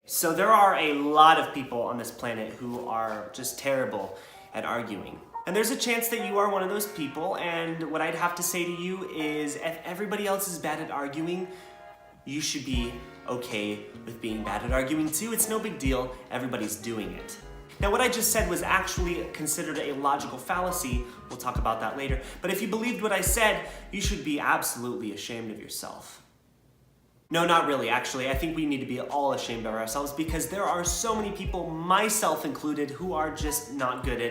So there are a lot of people on this planet who are just terrible at arguing. And there's a chance that you are one of those people, and what I'd have to say to you is if everybody else is bad at arguing, you should be okay with being bad at arguing too. It's no big deal, everybody's doing it. Now what I just said was actually considered a logical fallacy. We'll talk about that later. But if you believed what I said, you should be absolutely ashamed of yourself. No, not really, actually. I think we need to be all ashamed of ourselves because there are so many people, myself included, who are just not good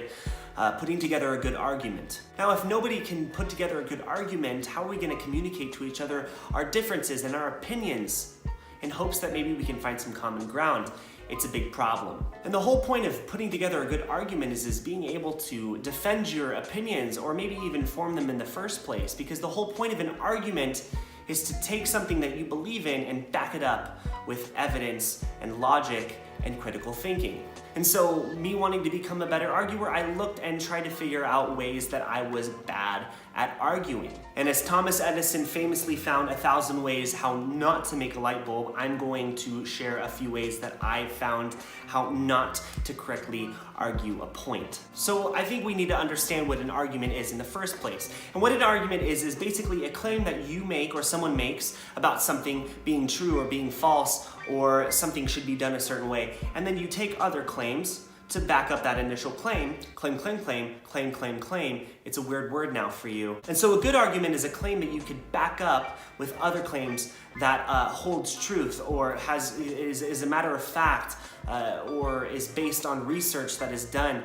at putting together a good argument. Now, if nobody can put together a good argument, how are we going to communicate to each other our differences and our opinions in hopes that maybe we can find some common ground? It's a big problem. And the whole point of putting together a good argument is being able to defend your opinions or maybe even form them in the first place, because the whole point of an argument is to take something that you believe in and back it up with evidence and logic and critical thinking. And so me wanting to become a better arguer, I looked and tried to figure out ways that I was bad at arguing. And as Thomas Edison famously found 1,000 ways how not to make a light bulb, I'm going to share a few ways that I found how not to correctly argue a point. So I think we need to understand what an argument is in the first place. And what an argument is basically a claim that you make or someone makes about something being true or being false, or something should be done a certain way. And then you take other claims to back up that initial claim. Claim, claim, claim, claim, claim, claim. It's a weird word now for you. And so a good argument is a claim that you could back up with other claims that holds truth or is a matter of fact or is based on research that is done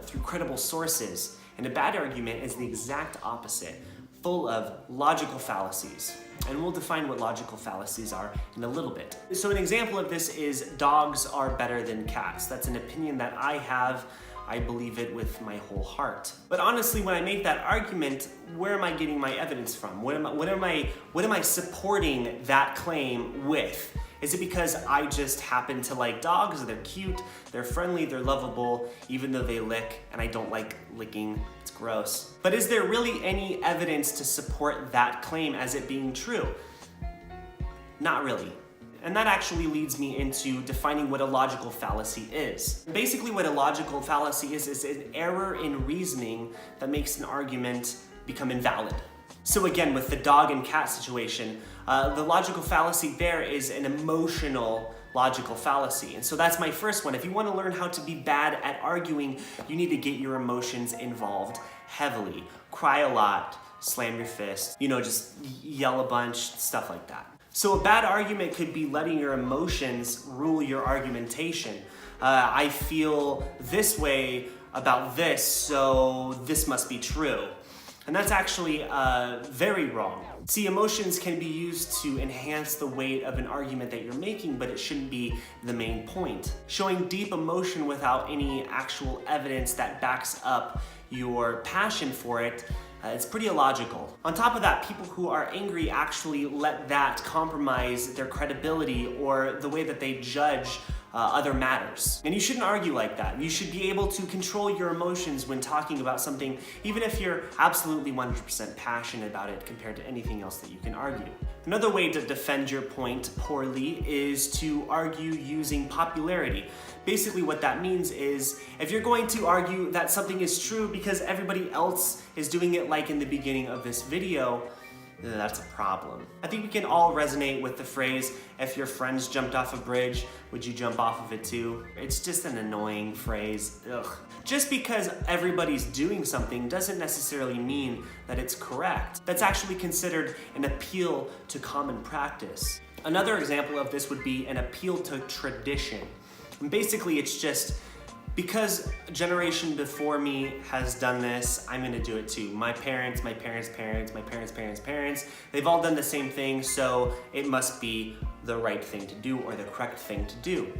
through credible sources. And a bad argument is the exact opposite, full of logical fallacies. And we'll define what logical fallacies are in a little bit. So an example of this is dogs are better than cats. That's an opinion that I have. I believe it with my whole heart. But honestly, when I make that argument, where am I getting my evidence from? What am I supporting that claim with? Is it because I just happen to like dogs? They're cute, they're friendly, they're lovable, even though they lick, and I don't like licking, it's gross. But is there really any evidence to support that claim as it being true? Not really. And that actually leads me into defining what a logical fallacy is. Basically what a logical fallacy is an error in reasoning that makes an argument become invalid. So again, with the dog and cat situation, the logical fallacy there is an emotional logical fallacy. And so that's my first one. If you want to learn how to be bad at arguing, you need to get your emotions involved heavily. Cry a lot, slam your fist, just yell a bunch, stuff like that. So a bad argument could be letting your emotions rule your argumentation. I feel this way about this, so this must be true. And that's actually very wrong. See, emotions can be used to enhance the weight of an argument that you're making, but it shouldn't be the main point. Showing deep emotion without any actual evidence that backs up your passion for it, it's pretty illogical. On top of that, people who are angry actually let that compromise their credibility or the way that they judge other matters. And you shouldn't argue like that. You should be able to control your emotions when talking about something, even if you're absolutely 100% passionate about it compared to anything else that you can argue. Another way to defend your point poorly is to argue using popularity. Basically what that means is if you're going to argue that something is true because everybody else is doing it like in the beginning of this video, that's a problem. I think we can all resonate with the phrase, if your friends jumped off a bridge, would you jump off of it too? It's just an annoying phrase. Ugh. Just because everybody's doing something doesn't necessarily mean that it's correct. That's actually considered an appeal to common practice. Another example of this would be an appeal to tradition. And basically it's just, because a generation before me has done this, I'm gonna do it too. My parents, my parents' parents, my parents' parents' parents, they've all done the same thing, so it must be the right thing to do or the correct thing to do.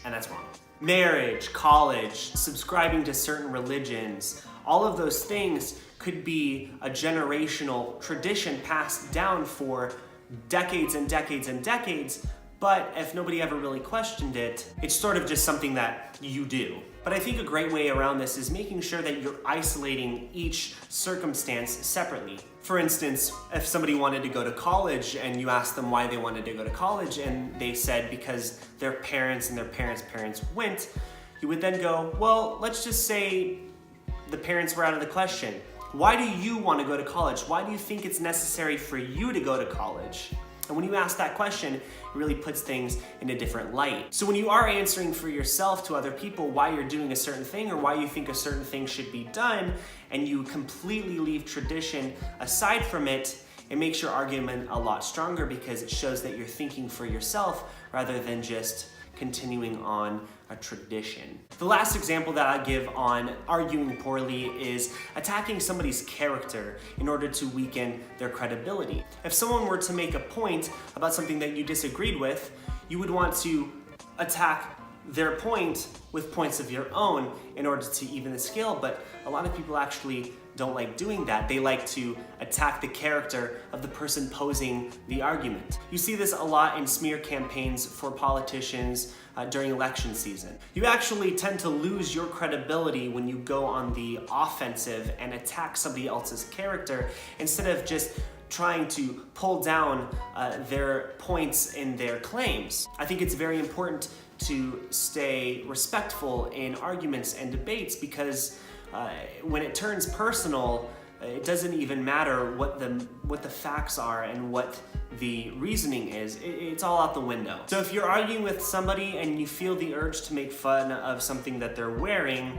And that's wrong. Marriage, college, subscribing to certain religions, all of those things could be a generational tradition passed down for decades and decades and decades, but if nobody ever really questioned it, it's sort of just something that you do. But I think a great way around this is making sure that you're isolating each circumstance separately. For instance, if somebody wanted to go to college and you asked them why they wanted to go to college and they said because their parents and their parents' parents went, you would then go, well, let's just say the parents were out of the question. Why do you want to go to college? Why do you think it's necessary for you to go to college? And when you ask that question, it really puts things in a different light. So when you are answering for yourself to other people why you're doing a certain thing or why you think a certain thing should be done, and you completely leave tradition aside from it, it makes your argument a lot stronger because it shows that you're thinking for yourself rather than just continuing on a tradition. The last example that I give on arguing poorly is attacking somebody's character in order to weaken their credibility. If someone were to make a point about something that you disagreed with, you would want to attack their point with points of your own in order to even the scale, but a lot of people actually don't like doing that. They like to attack the character of the person posing the argument. You see this a lot in smear campaigns for politicians during election season. You actually tend to lose your credibility when you go on the offensive and attack somebody else's character instead of just trying to pull down their points in their claims. I think it's very important to stay respectful in arguments and debates because when it turns personal, it doesn't even matter what the facts are and what the reasoning is. It's all out the window. So if you're arguing with somebody and you feel the urge to make fun of something that they're wearing,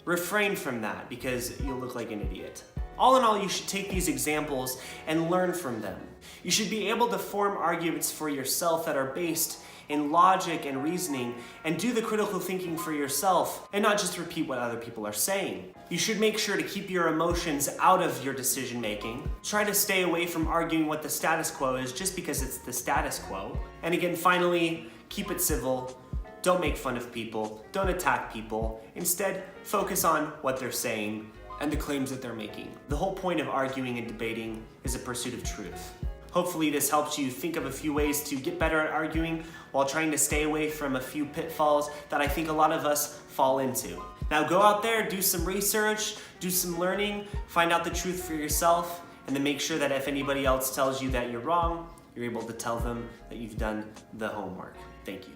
refrain from that because you'll look like an idiot. All in all, you should take these examples and learn from them. You should be able to form arguments for yourself that are based in logic and reasoning and do the critical thinking for yourself and not just repeat what other people are saying. You should make sure to keep your emotions out of your decision making. Try to stay away from arguing what the status quo is just because it's the status quo. And again, finally, keep it civil. Don't make fun of people. Don't attack people. Instead, focus on what they're saying and the claims that they're making. The whole point of arguing and debating is a pursuit of truth. Hopefully this helps you think of a few ways to get better at arguing while trying to stay away from a few pitfalls that I think a lot of us fall into. Now go out there, do some research, do some learning, find out the truth for yourself, and then make sure that if anybody else tells you that you're wrong, you're able to tell them that you've done the homework. Thank you.